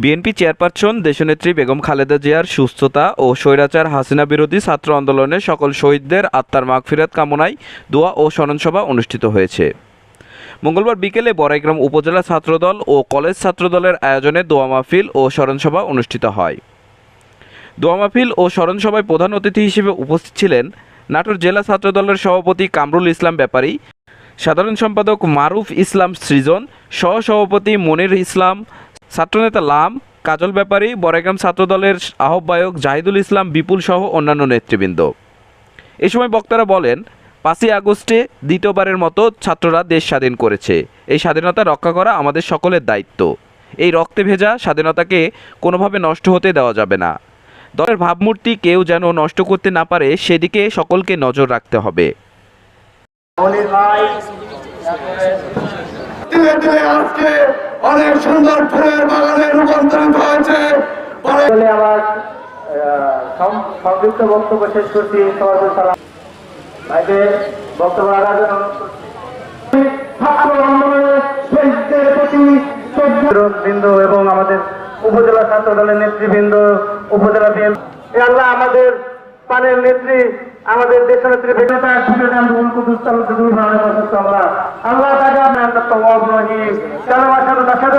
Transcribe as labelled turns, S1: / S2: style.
S1: BNP chairperson দেশনেত্রী বেগম খালেদা জিয়ার সুস্থতা ও স্বৈরাচার হাসিনা বিরোধী ছাত্র আন্দোলনের সকল শহীদদের আত্মার মাগফিরাত কামনায় দোয়া ও স্মরণসভা অনুষ্ঠিত হয়েছে। মঙ্গলবার বিকেলে বড়াইগ্রাম উপজেলা ছাত্রদল ও কলেজ ছাত্রদলের আয়োজনে দোয়া মাহফিল ও স্মরণসভা অনুষ্ঠিত হয়। দোয়া মাহফিল ও স্মরণসভায় প্রধান অতিথি হিসেবে উপস্থিত ছিলেন নাটোর জেলা ছাত্রদলের সভাপতি কামরুল ইসলাম ব্যাপারী, সাধারণ সম্পাদক মারুফ ইসলাম সৃজন, সহসভাপতি মনির ইসলাম, ছাত্রনেতা লাম, কাজল ব্যাপারী, বড়াইগ্রাম ছাত্রদলের আহ্বায়ক জাহিদুল ইসলাম বিপুল সহ অন্যান্য নেতৃবৃন্দ। এ সময় বক্তারা বলেন, 5ই আগস্টে দ্বিতীয়বারের মতো ছাত্ররা দেশ স্বাধীন করেছে। এই স্বাধীনতা রক্ষা করা আমাদের সকলের দায়িত্ব। এই রক্তে ভেজা স্বাধীনতাকে কোনোভাবে নষ্ট হতে দেওয়া যাবে না। দলের ভাবমূর্তি কেউ যেন নষ্ট করতে না পারে, সেদিকে সকলকে নজর রাখতে হবে।
S2: আজকে অনেক সুন্দর ফুলের বাগানে রূপান্তরিত হয়েছে।
S3: আমার সংক্ষিপ্ত বক্তব্য শেষ করছি। বক্তব্য রাখার জন্য বৃন্দ এবং আমাদের উপজেলা ছাত্র দলের নেতৃবৃন্দ, উপজেলা বিএনপি, আল্লাহ আমাদের পানের নেত্রী, আমাদের দেশনেত্রী আল্লাহ তাকে